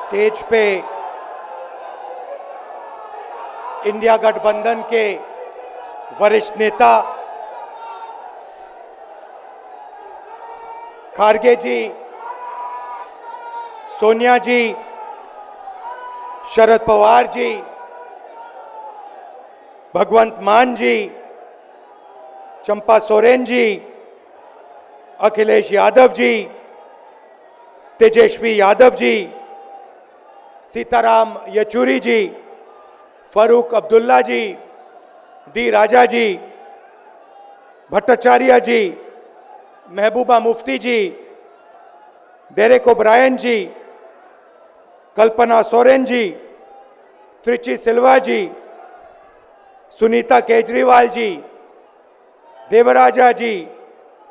Stage पे India गठबंधन के वरिष्ठ नेता खारगे जी, सोनिया जी, शरद पवार जी, भगवंत मान जी, चंपा सोरेन जी, अखिलेश यादव जी, तेजस्वी यादव जी, सीताराम येचुरी जी, फारूक अब्दुल्ला जी, डी राजा जी, भट्टाचार्य जी, महबूबा मुफ्ती जी, डेरेक ओब्रायन जी, कल्पना सोरेन जी, त्रिची सिल्वा जी, सुनीता केजरीवाल जी, देवराजा जी,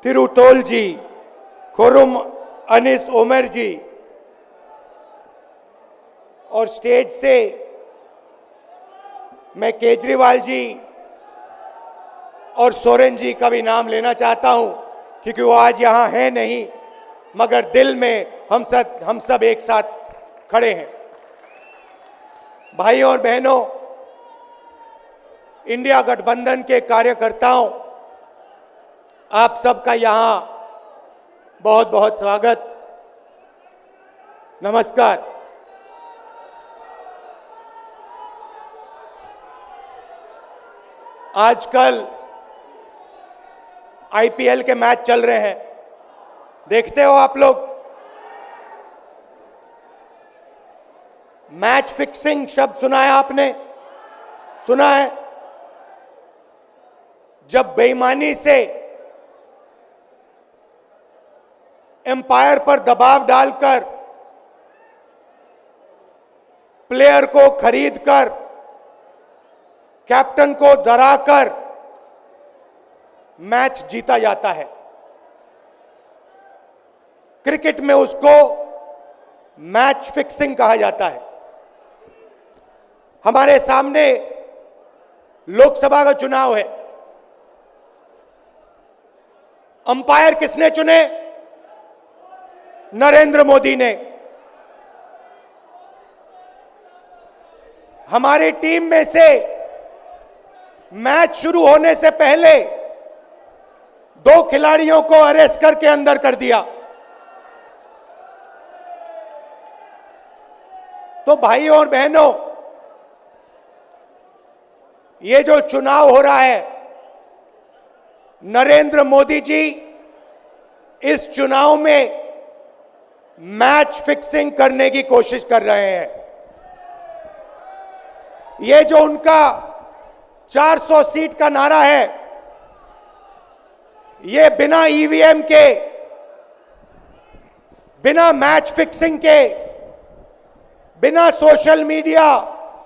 तिरुतोल जी, खुरुम अनिस उमर जी, और स्टेज से मैं केजरीवाल जी और सोरेन जी का भी नाम लेना चाहता हूं, क्योंकि वो आज यहां है नहीं, मगर दिल में हम सब एक साथ खड़े हैं। भाइयों और बहनों, इंडिया गठबंधन के कार्यकर्ताओं, आप सबका यहां बहुत बहुत स्वागत, नमस्कार। आजकल आईपीएल के मैच चल रहे हैं, देखते हो आप लोग। मैच फिक्सिंग शब्द सुना है आपने? सुना है? जब बेईमानी से एम्पायर पर दबाव डालकर प्लेयर को खरीदकर कैप्टन को डराकर मैच जीता जाता है। क्रिकेट में उसको मैच फिक्सिंग कहा जाता है। हमारे सामने लोकसभा का चुनाव है। अंपायर किसने चुने? नरेंद्र मोदी ने। हमारी टीम में से मैच शुरू होने से पहले 2 खिलाड़ियों को अरेस्ट करके अंदर कर दिया। तो भाइयों और बहनों, ये जो चुनाव हो रहा है, नरेंद्र मोदी जी इस चुनाव में मैच फिक्सिंग करने की कोशिश कर रहे हैं। ये जो उनका 400 सीट का नारा है, ये बिना ईवीएम के, बिना मैच फिक्सिंग के, बिना सोशल मीडिया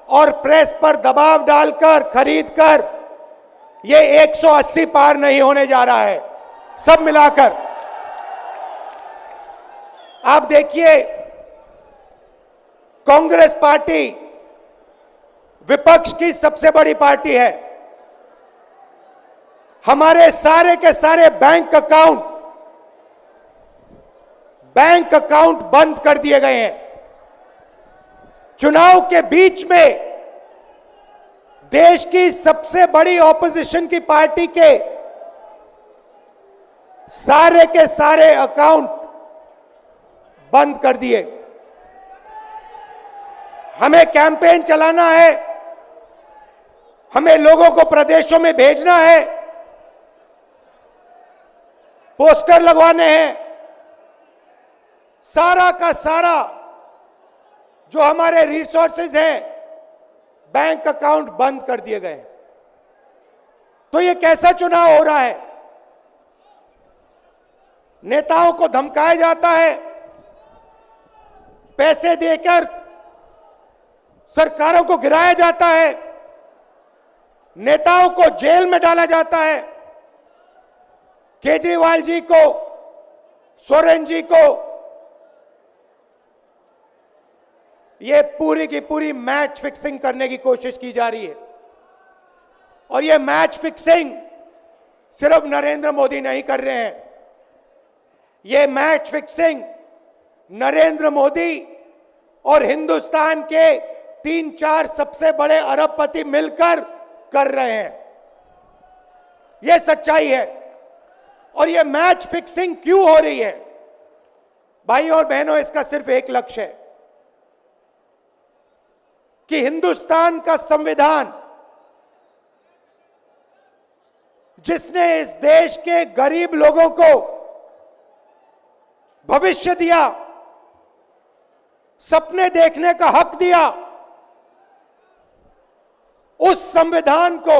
और प्रेस पर दबाव डालकर खरीदकर, ये 180 पार नहीं होने जा रहा है। सब मिलाकर आप देखिए, कांग्रेस पार्टी विपक्ष की सबसे बड़ी पार्टी है। हमारे सारे के सारे बैंक अकाउंट बंद कर दिए गए हैं। चुनाव के बीच में देश की सबसे बड़ी ऑपोजिशन की पार्टी के सारे अकाउंट बंद कर दिए। हमें कैंपेन चलाना है, हमें लोगों को प्रदेशों में भेजना है, पोस्टर लगवाने हैं। सारा का सारा जो हमारे रिसोर्सेज हैं, बैंक अकाउंट बंद कर दिए गए। तो ये कैसा चुनाव हो रहा है? नेताओं को धमकाया जाता है, पैसे देकर सरकारों को गिराया जाता है, नेताओं को जेल में डाला जाता है। केजरीवाल जी को, सोरेन जी को ये पूरी की पूरी मैच फिक्सिंग करने की कोशिश की जा रही है। और ये मैच फिक्सिंग सिर्फ नरेंद्र मोदी नहीं कर रहे हैं। ये मैच फिक्सिंग नरेंद्र मोदी और हिंदुस्तान के 3-4 सबसे बड़े अरबपति मिलकर कर रहे हैं। यह सच्चाई है। और यह मैच फिक्सिंग क्यों हो रही है? भाइयों और बहनों, इसका सिर्फ एक लक्ष्य है कि हिंदुस्तान का संविधान, जिसने इस देश के गरीब लोगों को भविष्य दिया, सपने देखने का हक दिया, उस संविधान को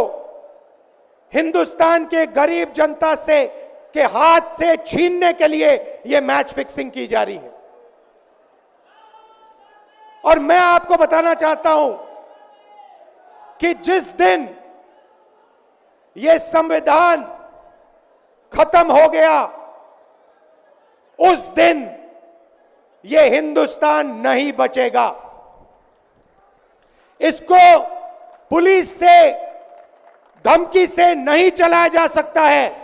हिंदुस्तान के गरीब जनता से के हाथ से छीनने के लिए यह मैच फिक्सिंग की जा रही है। और मैं आपको बताना चाहता हूं कि जिस दिन यह संविधान खत्म हो गया, उस दिन यह हिंदुस्तान नहीं बचेगा। इसको पुलिस से, धमकी से नहीं चलाया जा सकता है।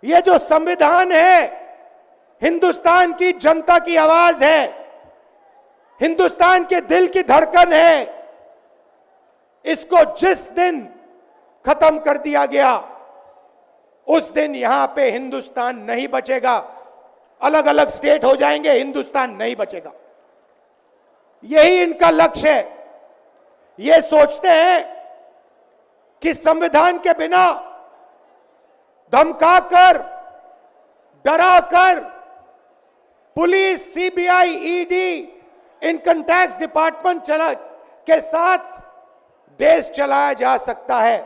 यह जो संविधान है, हिंदुस्तान की जनता की आवाज है, हिंदुस्तान के दिल की धड़कन है। इसको जिस दिन खत्म कर दिया गया, उस दिन यहां पे हिंदुस्तान नहीं बचेगा। अलग अलग स्टेट हो जाएंगे, हिंदुस्तान नहीं बचेगा। यही इनका लक्ष्य है। ये सोचते हैं कि संविधान के बिना धमकाकर, डराकर पुलिस, CBI, ED, income tax department के साथ देश चलाया जा सकता है।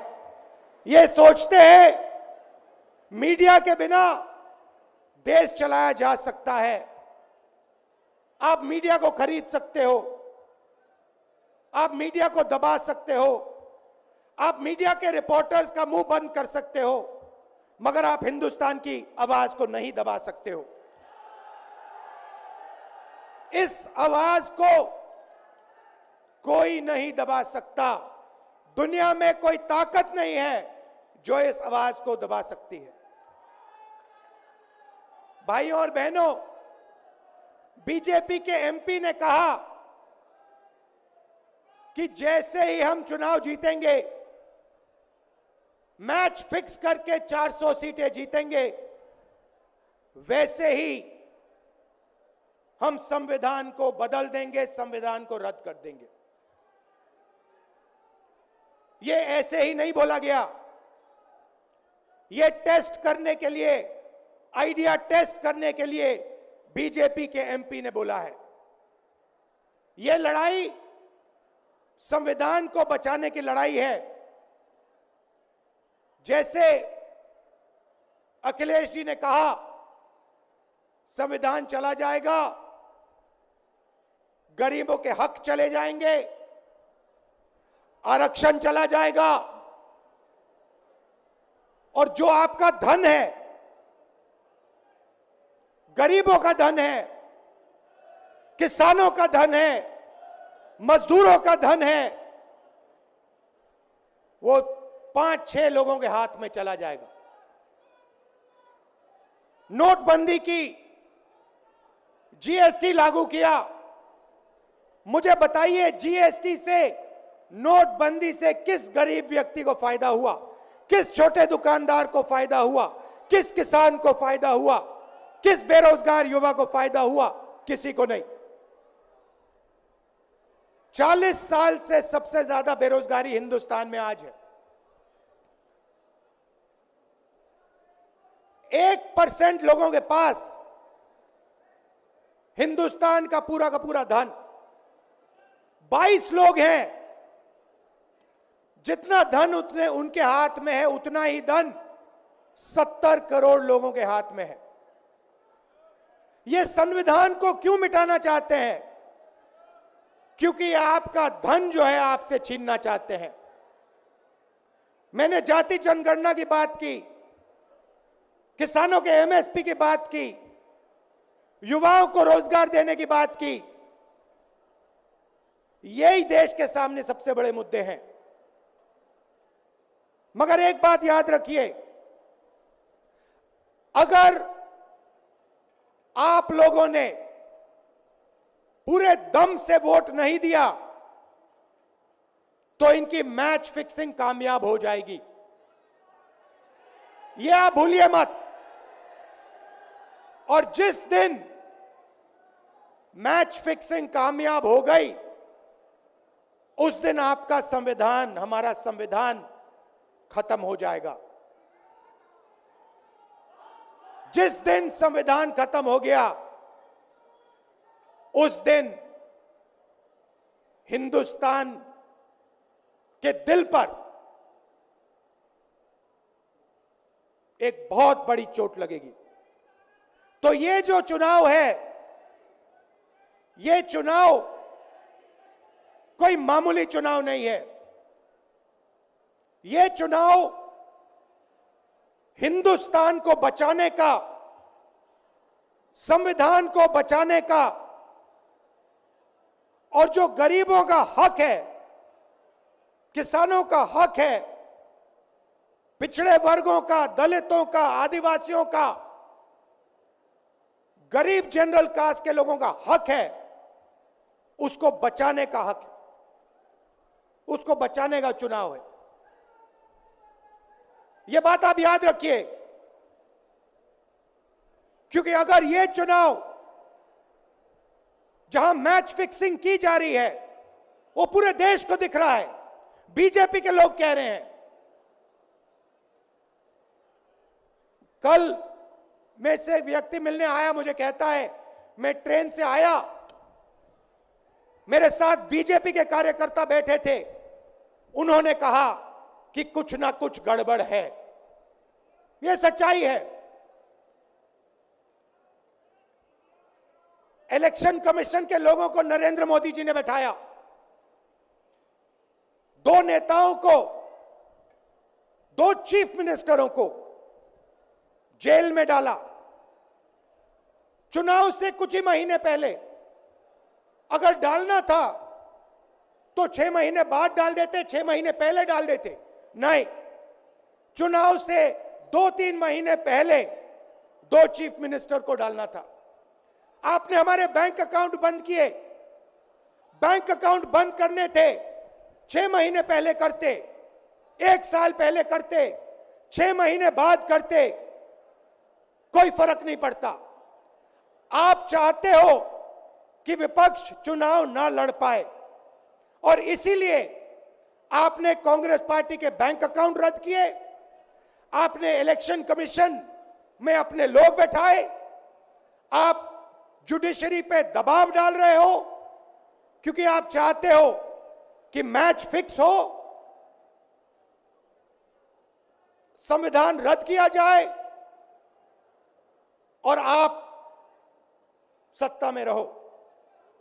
ये सोचते हैं मीडिया के बिना देश चलाया जा सकता है। आप मीडिया को खरीद सकते हो, आप मीडिया को दबा सकते हो, आप मीडिया के रिपोर्टर्स का मुंह बंद कर सकते हो, मगर आप हिंदुस्तान की आवाज को नहीं दबा सकते हो। इस आवाज को कोई नहीं दबा सकता। दुनिया में कोई ताकत नहीं है जो इस आवाज को दबा सकती है। भाइयों और बहनों, बीजेपी के एमपी ने कहा कि जैसे ही हम चुनाव जीतेंगे, मैच फिक्स करके 400 सीटें जीतेंगे, वैसे ही हम संविधान को बदल देंगे, संविधान को रद्द कर देंगे। ये ऐसे ही नहीं बोला गया। ये टेस्ट करने के लिए, आइडिया टेस्ट करने के लिए बीजेपी के एमपी ने बोला है। यह लड़ाई संविधान को बचाने की लड़ाई है। जैसे अखिलेश जी ने कहा, संविधान चला जाएगा, गरीबों के हक चले जाएंगे, आरक्षण चला जाएगा, और जो आपका धन है, गरीबों का धन है, किसानों का धन है, मजदूरों का धन है, वो 5-6 लोगों के हाथ में चला जाएगा। नोटबंदी की, जीएसटी लागू किया। मुझे बताइए, जीएसटी से, नोटबंदी से किस गरीब व्यक्ति को फायदा हुआ? किस छोटे दुकानदार को फायदा हुआ? किस किसान को फायदा हुआ? किस बेरोजगार युवा को फायदा हुआ? किसी को नहीं। 40 साल से सबसे ज्यादा बेरोजगारी हिंदुस्तान में आज है। 1% लोगों के पास हिंदुस्तान का पूरा धन, 22 लोग हैं। जितना धन उतने उनके हाथ में है, उतना ही धन 70 करोड़ लोगों के हाथ में है। ये संविधान को क्यों मिटाना चाहते हैं? क्योंकि आपका धन जो है आपसे छीनना चाहते हैं। मैंने जाति जनगणना की बात की, किसानों के एमएसपी की बात की, युवाओं को रोजगार देने की बात की। यही देश के सामने सबसे बड़े मुद्दे हैं। मगर एक बात याद रखिए, अगर आप लोगों ने पूरे दम से वोट नहीं दिया तो इनकी मैच फिक्सिंग कामयाब हो जाएगी। यह आप भूलिए मत। और जिस दिन मैच फिक्सिंग कामयाब हो गई, उस दिन आपका संविधान, हमारा संविधान खत्म हो जाएगा। जिस दिन संविधान खत्म हो गया, उस दिन हिंदुस्तान के दिल पर एक बहुत बड़ी चोट लगेगी। तो ये जो चुनाव है, ये चुनाव कोई मामूली चुनाव नहीं है। ये चुनाव हिंदुस्तान को बचाने का, संविधान को बचाने का, और जो गरीबों का हक है, किसानों का हक है, पिछड़े वर्गों का, दलितों का, आदिवासियों का, गरीब जनरल कास्ट के लोगों का हक है, उसको बचाने का हक है, उसको बचाने का चुनाव है। यह बात आप याद रखिए, क्योंकि अगर यह चुनाव जहां मैच फिक्सिंग की जा रही है, वो पूरे देश को दिख रहा है, बीजेपी के लोग कह रहे हैं। कल में से एक व्यक्ति मिलने आया, मुझे कहता है मैं ट्रेन से आया, मेरे साथ बीजेपी के कार्यकर्ता बैठे थे, उन्होंने कहा कि कुछ ना कुछ गड़बड़ है। यह सच्चाई है। इलेक्शन कमीशन के लोगों को नरेंद्र मोदी जी ने बैठाया, दो नेताओं को, दो चीफ मिनिस्टरों को जेल में डाला। चुनाव से कुछ ही महीने पहले अगर डालना था तो 6 महीने बाद डाल देते, 6 महीने पहले डाल देते। नहीं, चुनाव से 2-3 महीने पहले 2 चीफ मिनिस्टर को डालना था। आपने हमारे बैंक अकाउंट बंद किए। बैंक अकाउंट बंद करने थे, 6 महीने पहले करते, 1 साल पहले करते, 6 महीने बाद करते, कोई फर्क नहीं पड़ता। आप चाहते हो कि विपक्ष चुनाव ना लड़ पाए, और इसीलिए आपने कांग्रेस पार्टी के बैंक अकाउंट रद्द किए, आपने इलेक्शन कमीशन में अपने लोग बैठाए, आप जुडिशरी पे दबाव डाल रहे हो, क्योंकि आप चाहते हो कि मैच फिक्स हो, संविधान रद्द किया जाए और आप सत्ता में रहो।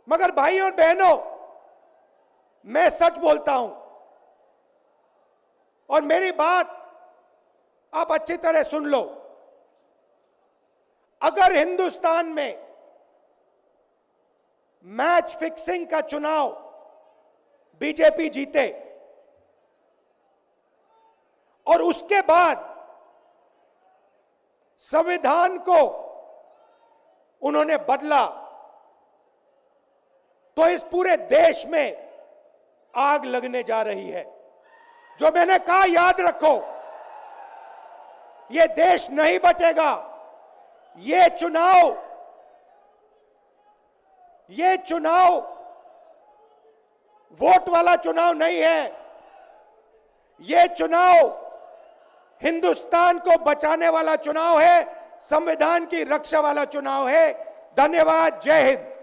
मगर भाई और बहनों, मैं सच बोलता हूं, और मेरी बात आप अच्छी तरह सुन लो। अगर हिंदुस्तान में मैच फिक्सिंग का चुनाव बीजेपी जीते और उसके बाद संविधान को उन्होंने बदला, तो इस पूरे देश में आग लगने जा रही है। जो मैंने कहा याद रखो, यह देश नहीं बचेगा। यह चुनाव वोट वाला चुनाव नहीं है। यह चुनाव हिंदुस्तान को बचाने वाला चुनाव है, संविधान की रक्षा वाला चुनाव है। धन्यवाद। जय हिंद।